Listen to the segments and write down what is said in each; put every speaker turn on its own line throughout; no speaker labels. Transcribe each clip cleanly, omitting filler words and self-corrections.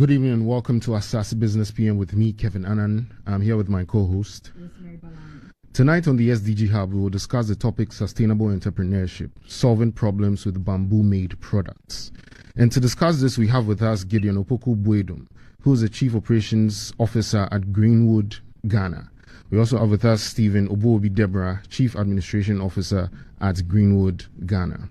Good evening and welcome to Asaase Business PM with me, Kevin Annan. I'm here with my co-host,
Rosemary, Balami.
Tonight on the SDG-Hub, we will discuss the topic sustainable entrepreneurship, solving problems with bamboo-made products. And to discuss this, we have with us Gideon Opoku-Bradum, who is the Chief Operations Officer at Greenwood, Ghana. We also have with us Stephen Obuobi Debrah, Chief Administration Officer at Greenwood, Ghana.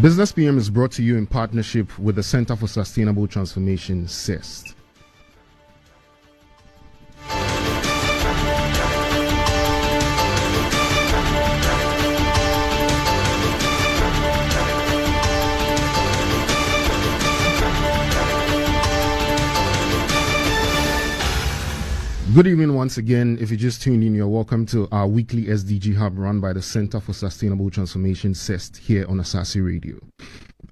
Business PM is brought to you in partnership with the Center for Sustainable Transformation, CeST. Good evening once again. If you just tuned in, you're welcome to our weekly SDG Hub run by the Center for Sustainable Transformation, CeST, here on Asaase Radio.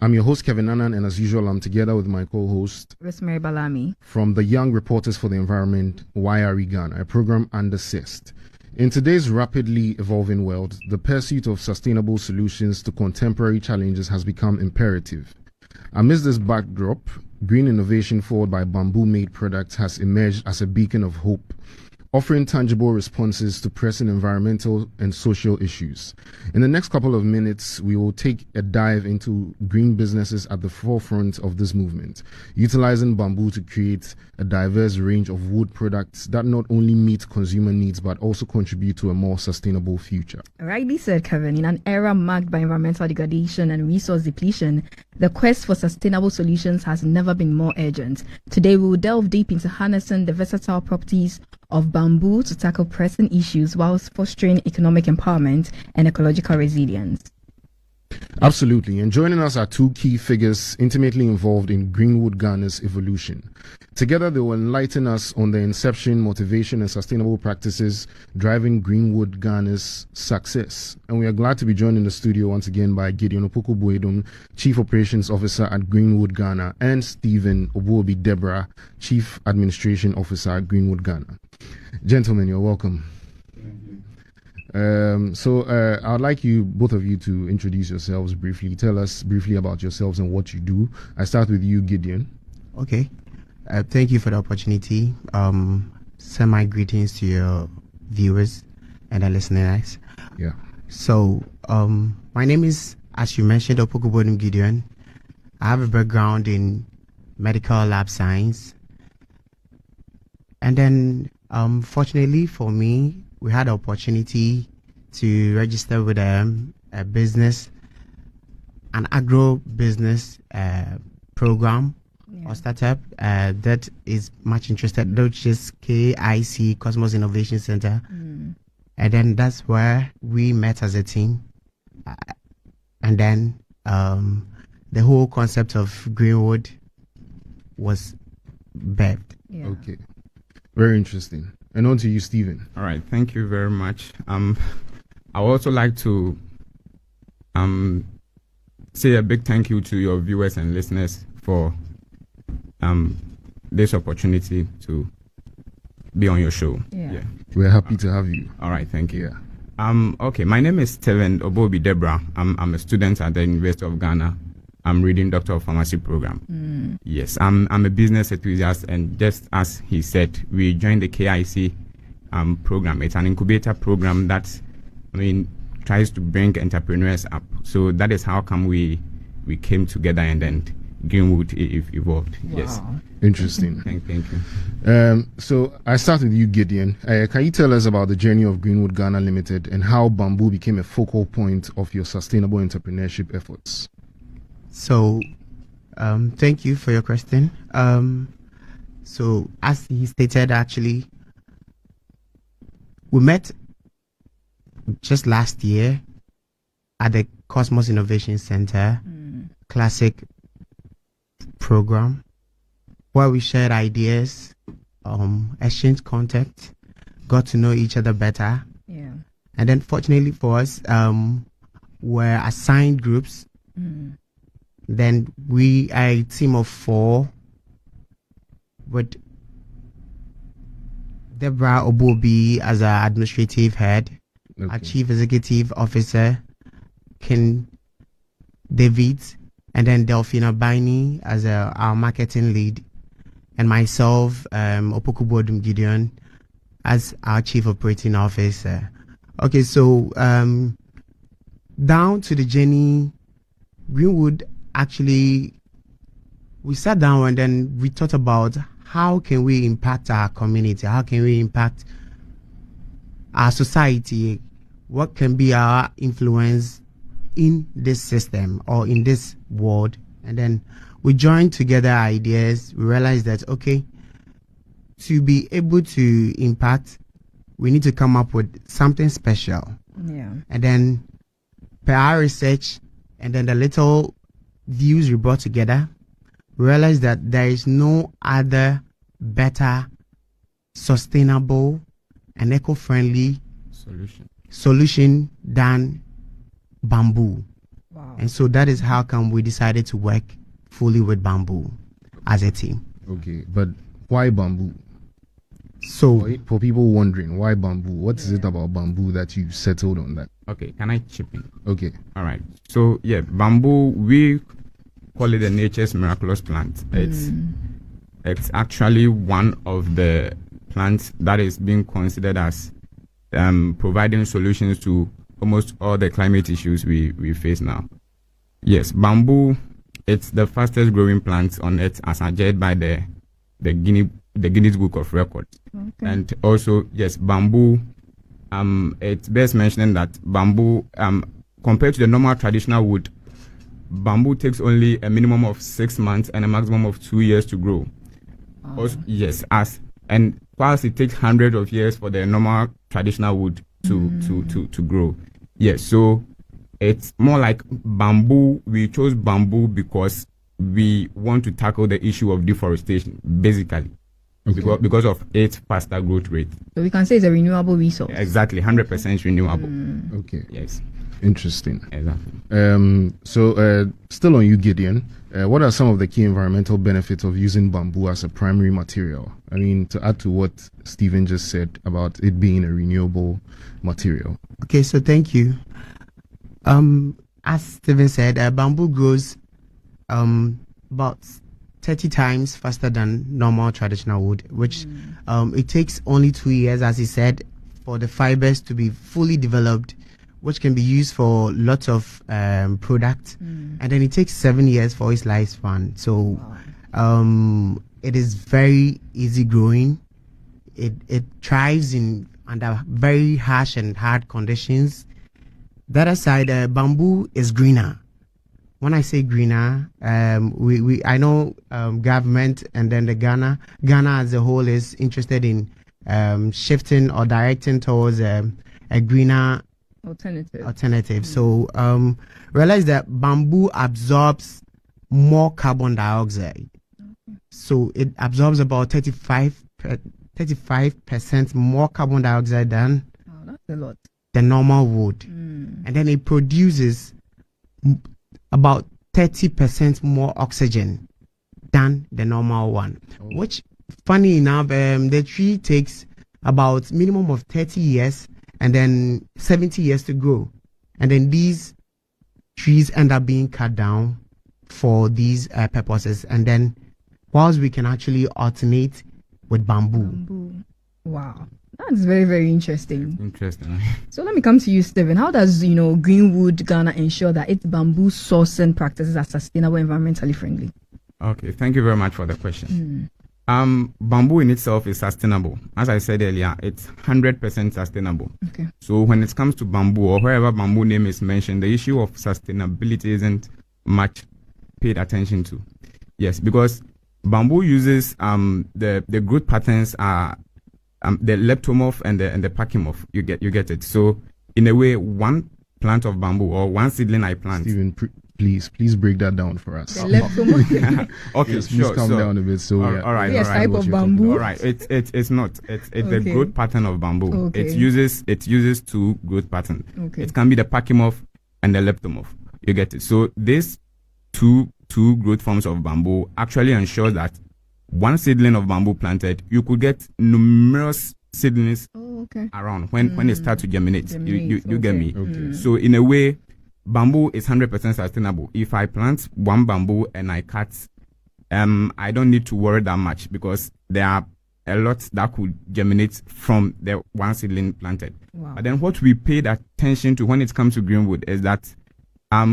I'm your host, Kevin Annan, and as usual, I'm together with my co-host,
Rosemary, Balami.
From the Young Reporters for the Environment, YRE Ghana, a program under CeST. In today's rapidly evolving world, the pursuit of sustainable solutions to contemporary challenges has become imperative. Amidst this backdrop, green innovation forward by bamboo-made products has emerged as a beacon of hope, offering tangible responses to pressing environmental and social issues. In the next couple of minutes, we will take a dive into green businesses at the forefront of this movement, utilizing bamboo to create a diverse range of wood products that not only meet consumer needs but also contribute to a more sustainable future.
Rightly said, Kevin. In an era marked by environmental degradation and resource depletion, the quest for sustainable solutions has never been more urgent. Today, we will delve deep into harnessing the versatile properties of bamboo to tackle pressing issues whilst fostering economic empowerment and ecological resilience.
Absolutely. And joining us are two key figures intimately involved in Greenwood Ghana's evolution. Together, they will enlighten us on the inception, motivation, and sustainable practices driving Greenwood Ghana's success. And we are glad to be joined in the studio once again by Gideon Opoku-Bradum, Chief Operations Officer at Greenwood Ghana, and Stephen Obuobi Debrah, Chief Administration Officer at Greenwood Ghana. Gentlemen, you're welcome. I'd like you, both of you, to introduce yourselves briefly. Tell us briefly about yourselves and what you do. I start with you, Gideon.
Okay. Thank you for the opportunity. Send my greetings to your viewers and the listeners.
Yeah.
So, my name is, as you mentioned, Opoku-Bradum Gideon. I have a background in medical lab science. And then, fortunately for me, we had the opportunity to register with a business, an agro-business program or startup that is much interested, which is KIC, Cosmos Innovation Center. And then that's where we met as a team. And then the whole concept of Greenwood was birthed.
Yeah.
Okay. Very interesting. And on to you, Stephen.
All right, thank you very much. I would also like to say a big thank you to your viewers and listeners for this opportunity to be on your show.
Yeah.
We're happy to have you.
All right, thank you.
Yeah.
Okay, my name is Stephen Obuobi Debrah. I'm a student at the University of Ghana. I'm reading Doctor of Pharmacy program. Yes, I'm a business enthusiast, and just as he said, we joined the KIC program. It's an incubator program that, tries to bring entrepreneurs up. So that is how come we came together, and then Greenwood evolved.
Wow.
Yes.
Interesting.
Thank you.
So I start with you, Gideon. Can you tell us about the journey of Greenwood Ghana Limited and how bamboo became a focal point of your sustainable entrepreneurship efforts?
So, thank you for your question. So, as he stated, actually, we met just last year at the Cosmos Innovation Center Classic program, where we shared ideas, exchanged contact, got to know each other better.
Yeah.
And then, fortunately for us, were assigned groups. Then we are a team of 4 with Debrah Obuobi as our administrative head, our chief executive officer, Ken David, and then Delphina Baini as our marketing lead, and myself, Opoku-Bradum Gideon, as our chief operating officer. Okay, so down to the journey, Greenwood actually, we sat down and then we thought about how can we impact our community, how can we impact our society, what can be our influence in this system or in this world. And then we joined together ideas. We realized that, okay, to be able to impact, we need to come up with something special.
Yeah.
And then per our research and then the little views we brought together, we realized that there is no other better, sustainable, and eco-friendly solution than bamboo.
Wow.
And so that is how come we decided to work fully with bamboo as a team.
Okay, but why bamboo?
So
For people wondering, why bamboo? What is it about bamboo that you settled on that?
Okay, can I chip in?
Okay.
All right. So yeah, bamboo, we call it the nature's miraculous plant. It's actually one of the plants that is being considered as providing solutions to almost all the climate issues we face now. Yes, bamboo, it's the fastest growing plant on earth as judged by the Guinness Book of Records.
Okay.
And also, yes, bamboo, it's best mentioning that bamboo, compared to the normal traditional wood, bamboo takes only a minimum of 6 months and a maximum of 2 years to grow. Also, yes, and whilst it takes hundreds of years for the normal traditional wood to grow. Yes, so it's more like bamboo. We chose bamboo because we want to tackle the issue of deforestation, basically, because of its faster growth rate.
So we can say it's a renewable resource.
Exactly, 100% renewable.
Okay.
Yes.
Interesting.
Exactly.
So still on you, Gideon. What are some of the key environmental benefits of using bamboo as a primary material? I mean, to add to what Stephen just said about it being a renewable material.
okay, so thank you. As Stephen said, bamboo grows about 30 times faster than normal traditional wood, which it takes only 2 years, as he said, for the fibers to be fully developed, which can be used for lots of products, and then it takes 7 years for its lifespan. So it is very easy growing. It thrives under very harsh and hard conditions. That aside, bamboo is greener. When I say greener, I know government and then the Ghana as a whole is interested in shifting or directing towards a greener alternative. So realize that bamboo absorbs more carbon dioxide. So it absorbs about 35% more carbon dioxide than
that's a lot.
the normal wood. And then it produces about 30% more oxygen than the normal one. Which, funny enough, the tree takes about minimum of 30 years and then 70 years to grow. And then these trees end up being cut down for these purposes. And then whilst we can actually alternate with bamboo.
Wow. That's very, very interesting.
Interesting.
So let me come to you, Stephen. How does, Greenwood Ghana ensure that its bamboo sourcing practices are sustainable, environmentally friendly?
Okay, thank you very much for the question. Bamboo in itself is sustainable. As I said earlier, it's 100% sustainable.
Okay.
So when it comes to bamboo or wherever bamboo name is mentioned, the issue of sustainability isn't much paid attention to. Yes, because bamboo uses the growth patterns are the leptomorph and the pachymorph. You get it. So in a way, one plant of bamboo or one seedling I plant.
Stephen, please break that down for us.
The leptomorph.
Okay,
yes, please calm down a bit. So
all right.
Yes, type of bamboo.
All right, it's not. It's the
Okay.
growth pattern of bamboo.
Okay.
It uses two growth patterns.
Okay.
It can be the pachymorph and the leptomorph. You get it. So these two growth forms of bamboo actually ensure that one seedling of bamboo planted, you could get numerous seedlings around when they start to germinate. You get me?
Okay.
So in a way, bamboo is 100% sustainable. If I plant one bamboo and I cut, I don't need to worry that much because there are a lot that could germinate from the one seedling planted.
Wow.
But then what we paid attention to when it comes to Greenwood is that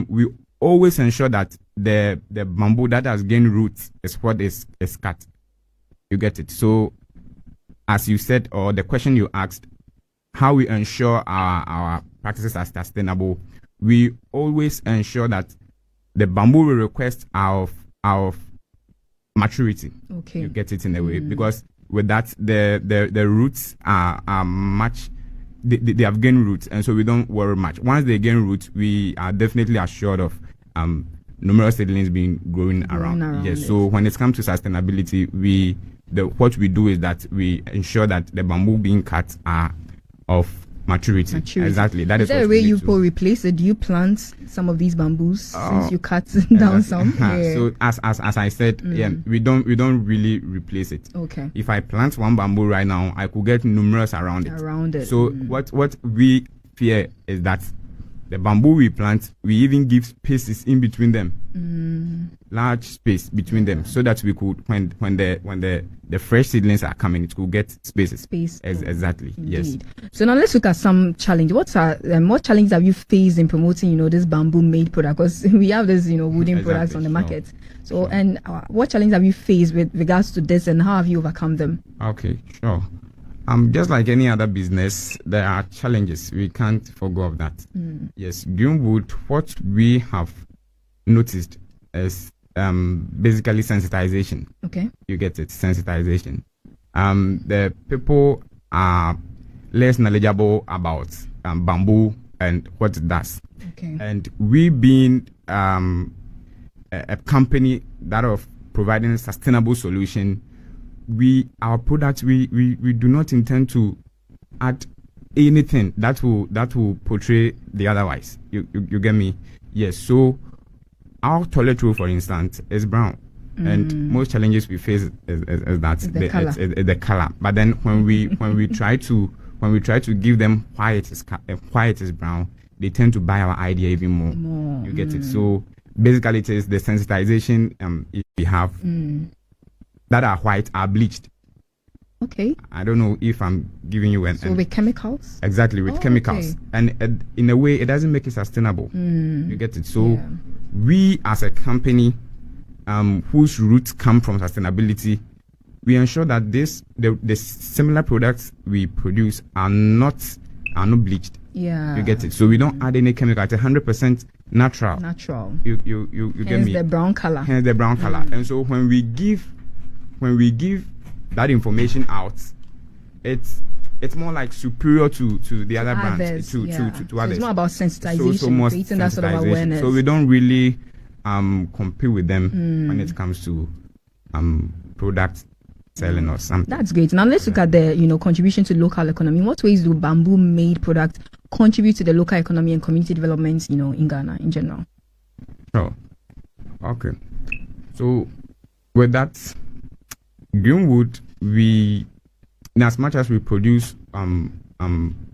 we always ensure that the bamboo that has gained roots is what is cut. You get it? So as you said, or the question you asked, how we ensure our practices are sustainable, we always ensure that the bamboo we request are of maturity.
Okay.
You get it in a way, because with that the roots are much. They have gained roots, and so we don't worry much. Once they gain roots, we are definitely assured of numerous seedlings being growing around. Yes. So when it comes to sustainability, what we do is that we ensure that the bamboo being cut are of maturity. Exactly. That is
there a way you replace it? Do you plant some of these bamboos since you cut down some? Yeah.
So as I said, we don't really replace it.
Okay.
If I plant one bamboo right now, I could get numerous around it. So what we fear is that the bamboo we plant, we even give spaces in between them, large space between them, so that we could when the fresh seedlings are coming, it could get spaces. Exactly.
Indeed.
Yes.
So now let's look at some challenge. What challenges have you faced in promoting, this bamboo made product? Because we have this, wooden products on the market. So, and what challenge have you faced with regards to this, and how have you overcome them?
Okay, sure. Just like any other business, there are challenges. We can't forgo of that. Yes, Greenwood, what we have noticed is basically sensitization.
Okay.
You get it, sensitization. The people are less knowledgeable about bamboo and what it does.
Okay.
And we being a company that of providing a sustainable solution, our products we do not intend to add anything that will portray the otherwise. You get me? Yes. So our toilet roll, for instance, is brown, and most challenges we face is that the color. But then when we try to give them why it is brown, they tend to buy our idea even more. You get it? So basically, it is the sensitization we have. That are white are bleached.
Okay.
I don't know if I'm giving you an.
So with chemicals?
Exactly, with chemicals. Okay. And in a way, it doesn't make it sustainable. You get it? So we as a company whose roots come from sustainability, we ensure that the similar products we produce are not bleached.
Yeah.
You get it? So we don't add any chemical. It's 100% natural. You get me?
The brown color.
Hence the brown color. And so when we give that information out, it's more like superior to the other brands, to others.
It's more about sensitization, creating that sort of awareness.
So we don't really compete with them when it comes to product selling or something.
That's great. Now let's look at the contribution to local economy. In what ways do bamboo made products contribute to the local economy and community development, in Ghana in general?
Sure. Okay. So with that, Greenwood, in as much as we produce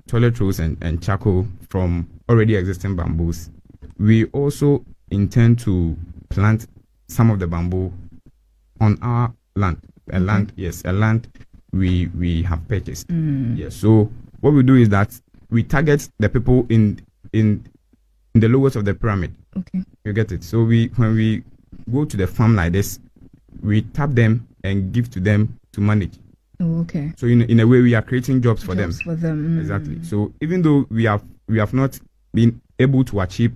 toilet rolls and charcoal from already existing bamboos, we also intend to plant some of the bamboo on our land. A land we have purchased. Yes. So what we do is that we target the people in the lowest of the pyramid.
Okay.
You get it? So when we go to the farm like this, we tap them and give to them to manage.
Oh, okay.
So in a way, we are creating jobs for them.
Exactly.
So even though we have not been able to achieve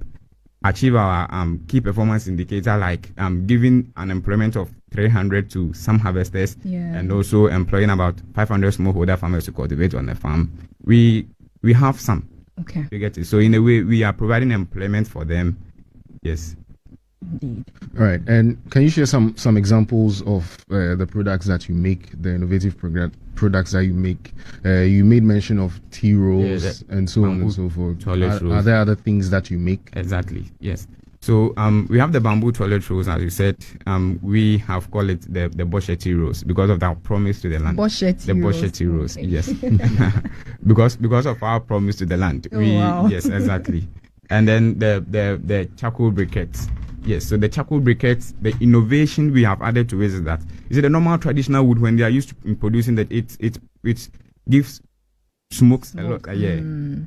our key performance indicator, like giving an employment of 300 to some harvesters, and also employing about 500 smallholder farmers to cultivate on the farm, we have some.
Okay.
You get it? So in a way, we are providing employment for them. Yes.
Indeed.
All right. And can you share some examples of the products that you make, the innovative products that you make? You made mention of tea rolls and so on and so forth. Are there other things that you make?
Exactly. Yes. So we have the bamboo toilet rolls, as you said. We have called it the Bosche tea rolls because of our promise to the land.
Bosche
tea rolls.
Okay.
Yes. because of our promise to the land.
Wow.
Yes, exactly. And then the charcoal briquettes. Yes, so the charcoal briquettes, the innovation we have added to it is that the normal traditional wood, when they are used in producing that, it gives smokes a lot.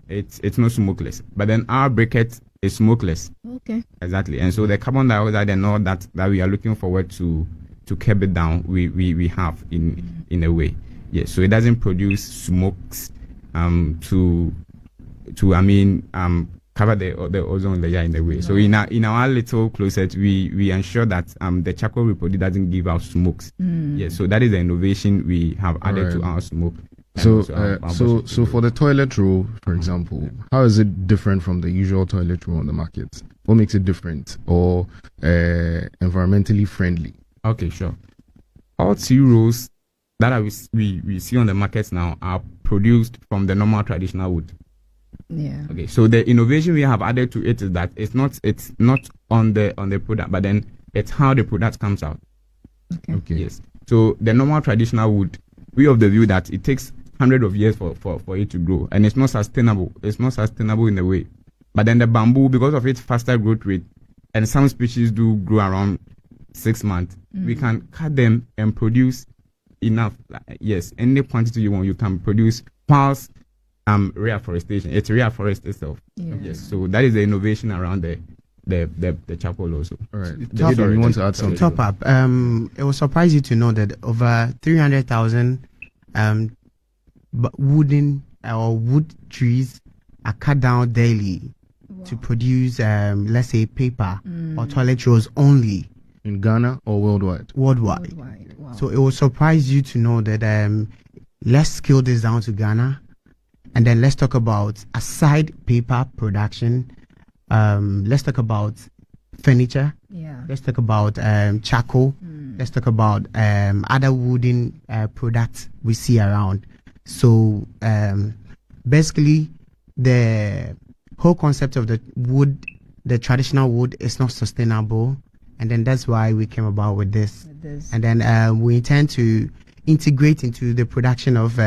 It's not smokeless. But then our briquette is smokeless.
Okay.
Exactly. And so the carbon dioxide and all that we are looking forward to curb it down, we have in a way. Yes. So it doesn't produce smokes cover the ozone layer in a way. So in our little closet, we ensure that the charcoal we produce doesn't give out smokes. Yes, so that is the innovation we have added to our smoke.
So for the toilet roll, for example, how is it different from the usual toilet roll on the market? What makes it different or environmentally friendly?
Okay, sure. All tea rolls that we see on the markets now are produced from the normal traditional wood.
Yeah.
Okay. So the innovation we have added to it is that it's not on the product, but then it's how the product comes out.
Okay.
Yes. So the normal traditional wood, we of the view that it takes hundreds of years for it to grow, and it's not sustainable. It's not sustainable in a way. But then the bamboo, because of its faster growth rate, and some species do grow around 6 months, we can cut them and produce enough. Yes, any quantity you want, you can produce. Whilst reforestation, it's reforest itself.
Yeah.
Yes, so that is the innovation around the charcoal also.
All right.
Gideon,
you want to add something?
Top up. It will surprise you to know that over 300,000 wooden or wood trees are cut down daily to produce, let's say, paper or toilet rolls only.
In Ghana or worldwide?
Worldwide.
Wow.
So it will surprise you to know that let's scale this down to Ghana. And then let's talk about aside paper production. Let's talk about furniture.
Yeah.
Let's talk about charcoal. Let's talk about other wooden products we see around. So basically, the whole concept of the wood, the traditional wood, is not sustainable, and then that's why we came about with this. And then we intend to integrate into the production of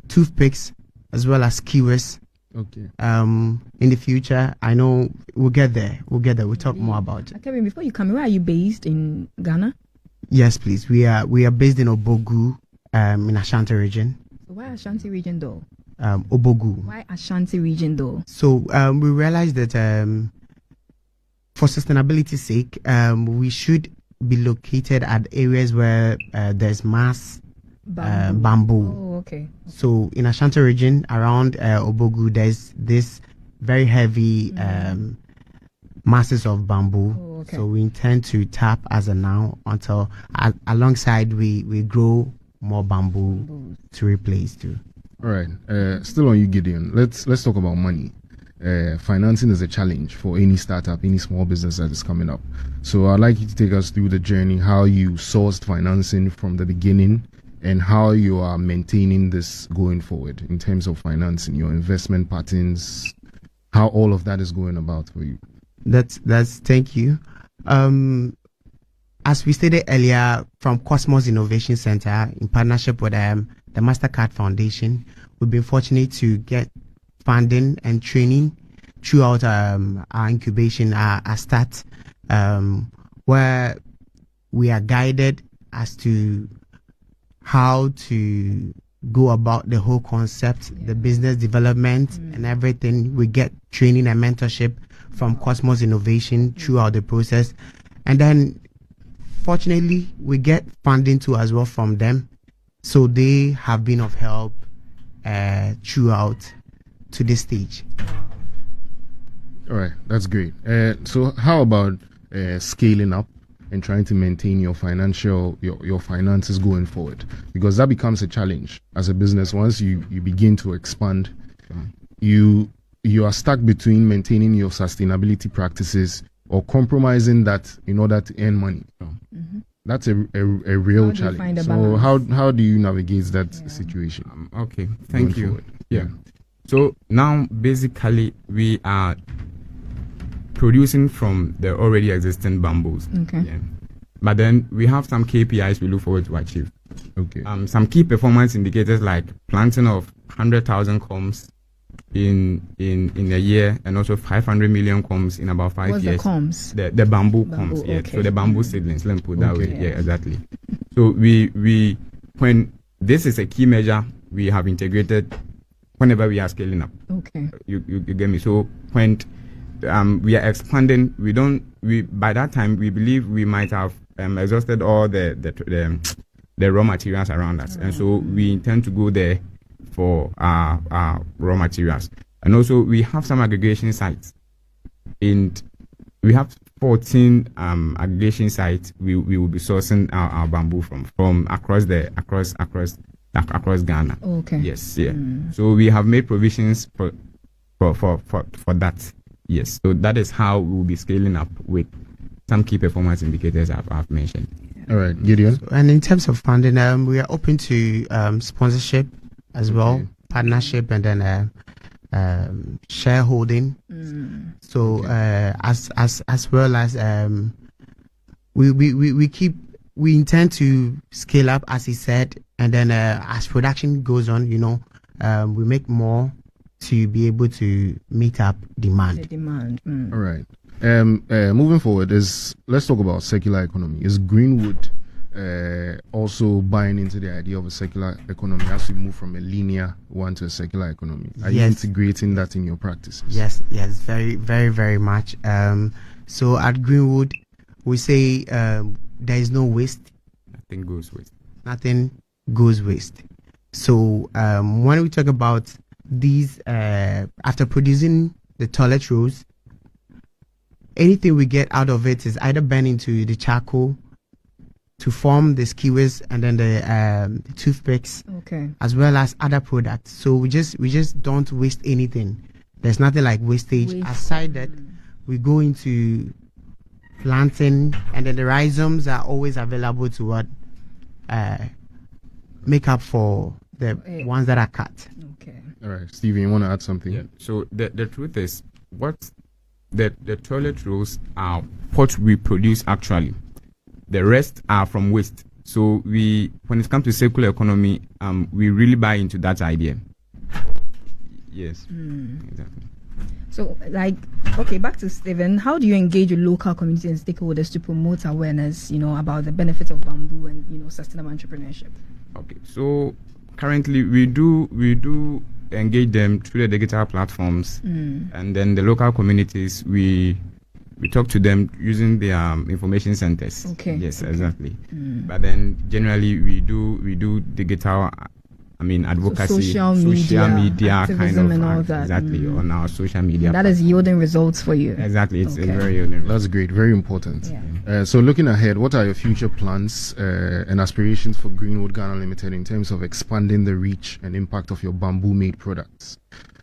toothpicks as well as skewers.
Okay.
In the future, I know we'll get there. We'll talk more about it.
Okay, before you come, where are you based in Ghana?
Yes, please. We are based in Obogu, in Ashanti region.
So why Ashanti region though?
Obogu.
Why Ashanti region though?
So we realized that for sustainability's sake, we should be located at areas where there's mass bamboo.
Oh, okay.
So in Ashanti region around Obogu, there's this very heavy masses of bamboo.
Oh, okay.
So we intend to tap as of now until alongside we grow more bamboo to replace too.
All right. Still on you, Gideon. Let's talk about money. Financing is a challenge for any startup, any small business that is coming up. So I'd like you to take us through the journey, how you sourced financing from the beginning, and how you are maintaining this going forward in terms of financing, your investment patterns, how all of that is going about for you.
That's thank you. As we stated earlier, from Cosmos Innovation Center in partnership with the MasterCard Foundation, we've been fortunate to get funding and training throughout our incubation, our start, where we are guided as to how to go about the whole concept, the business development and everything. We get training and mentorship from Cosmos Innovation throughout the process. And then fortunately, we get funding too as well from them. So they have been of help throughout to this stage.
All right, that's great. So how about scaling up and trying to maintain your your finances going forward? Because that becomes a challenge as a business. Once you begin to expand, you are stuck between maintaining your sustainability practices or compromising that in order to earn money. That's a real challenge. So how do you navigate that situation?
Okay, thank you. Yeah. So now basically we are producing from the already existing bamboos.
Okay.
Yeah. But then we have some KPIs we look forward to achieve.
Okay.
Some key performance indicators like planting of 100,000 combs in a year, and also 500 million combs in about 5
What's
years.
The combs?
The bamboo combs, yeah.
Okay.
So the bamboo seedlings, let me put that way.
Yeah.
Yeah, exactly. So we when this is a key measure we have integrated whenever we are scaling up.
Okay.
You get me? So when we are expanding, by that time we believe we might have exhausted all the raw materials around us, and so we intend to go there for our raw materials. And also we have some aggregation sites, and we have 14 aggregation sites we will be sourcing our bamboo from across Ghana.
Okay.
Yes, yeah. So we have made provisions for that. Yes. So that is how we will be scaling up with some key performance indicators I've mentioned.
All right, Gideon.
And in terms of funding, we are open to sponsorship as well, partnership, and then shareholding. So as well as we intend to scale up, as he said, and then as production goes on, we make more to be able to meet up demand.
The demand.
All right. Moving forward, let's talk about circular economy. Is Greenwood also buying into the idea of a circular economy as we move from a linear one to a circular economy? Are you integrating that in your practices?
Yes, very, very, very much. So at Greenwood, we say there is no waste.
Nothing goes waste.
Nothing goes waste. So when we talk about these, after producing the toilet rolls, anything we get out of it is either burned into the charcoal to form the skewers and then the toothpicks, as well as other products. So we just don't waste anything. There's nothing like wastage. Aside that, we go into planting, and then the rhizomes are always available to make up for the ones that are cut.
Okay.
All right, Stephen, you want to add something?
Yeah. So the truth is, the toilet rolls are what we produce actually. The rest are from waste. So when it comes to circular economy, we really buy into that idea. Yes, exactly.
So, back to Stephen. How do you engage with local community and stakeholders to promote awareness, about the benefits of bamboo and sustainable entrepreneurship?
Okay. So currently we do engage them through the digital platforms, and then the local communities we talk to them using their information centers.
Okay.
Yes, exactly. But then generally we do digital, advocacy,
social media
kind of
and all that.
Exactly, on our social media.
That is yielding results for you.
Exactly, it's very yielding.
That's great, very important.
Yeah.
So looking ahead, what are your future plans and aspirations for Greenwood Ghana Limited in terms of expanding the reach and impact of your bamboo-made products?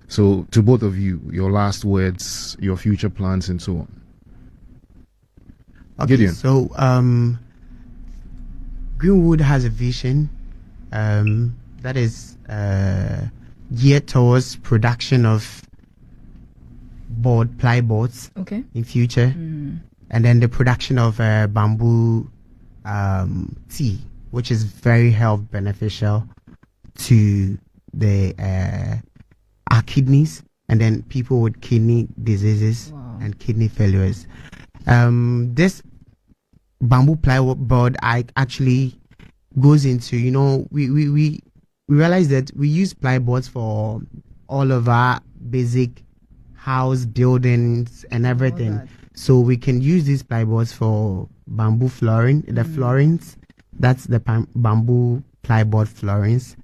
So to both of you, your last words, your future plans, and so on.
Okay,
Gideon.
So Greenwood has a vision that is geared towards production of ply boards in future, and then the production of bamboo tea, which is very health beneficial to our kidneys, and then people with kidney diseases and kidney failures. This bamboo plywood actually goes into, we realize that we use plyboards for all of our basic house buildings and everything. So we can use these plyboards for bamboo flooring, the floorings, that's the bamboo plyboard floorings,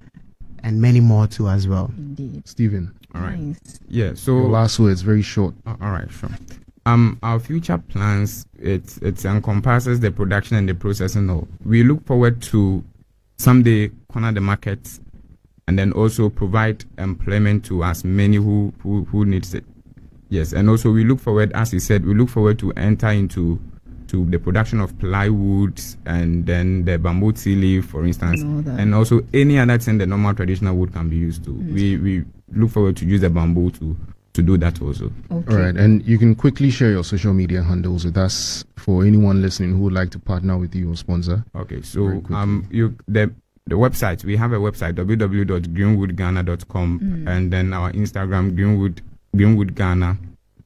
and many more too as well.
Indeed.
Stephen.
All right.
Nice.
Yeah. So
your last words, very short.
All right, sure. Our future plans, it encompasses the production and the processing. We look forward to someday corner the markets, and then also provide employment to as many who needs it. Yes, and also we look forward, as he said, we look forward to enter into the production of plywood and then the bamboo tea leaf, for instance, and also any other thing the normal traditional wood can be used to. We look forward to use the bamboo to do that also.
Okay. All right, and you can quickly share your social media handles with us for anyone listening who would like to partner with you or sponsor.
Okay, so the website, we have a website, www.greenwoodghana.com, and then our Instagram, Greenwood Ghana.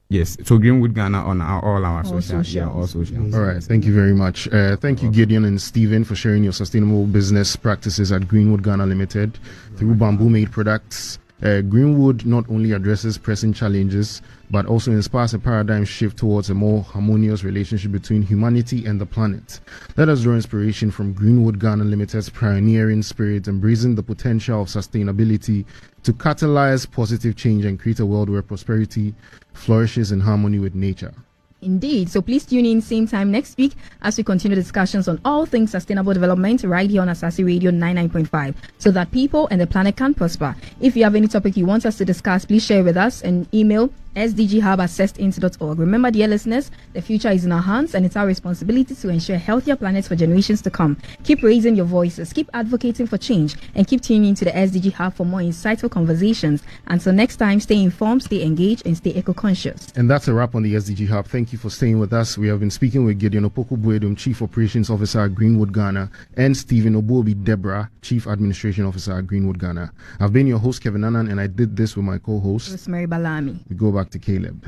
Yes, so Greenwood Ghana on all our socials. Yeah, all socials.
All right, thank you very much. Thank you, Gideon and Stephen, for sharing your sustainable business practices at Greenwood Ghana Limited through bamboo-made products. Greenwood not only addresses pressing challenges, but also inspires a paradigm shift towards a more harmonious relationship between humanity and the planet. Let us draw inspiration from Greenwood Ghana Limited's pioneering spirit, embracing the potential of sustainability to catalyze positive change and create a world where prosperity flourishes in harmony with nature.
Indeed. So please tune in same time next week as we continue discussions on all things sustainable development right here on Asaase Radio 99.5 so that people and the planet can prosper. If you have any topic you want us to discuss, please share with us and email SDG-Hub@CeST.org. Remember, dear listeners, the future is in our hands and it's our responsibility to ensure a healthier planet for generations to come. Keep raising your voices, keep advocating for change, and keep tuning into the SDG Hub for more insightful conversations. Until next time, stay informed, stay engaged, and stay eco-conscious.
And that's a wrap on the SDG Hub. Thank you for staying with us. We have been speaking with Gideon Opoku-Bradum, Chief Operations Officer at Greenwood Ghana, and Stephen Obuobi Debrah, Chief Administration Officer at Greenwood Ghana. I've been your host, Kevin Annan, and I did this with my co-host,
Rosemary Balami.
We go back to Caleb.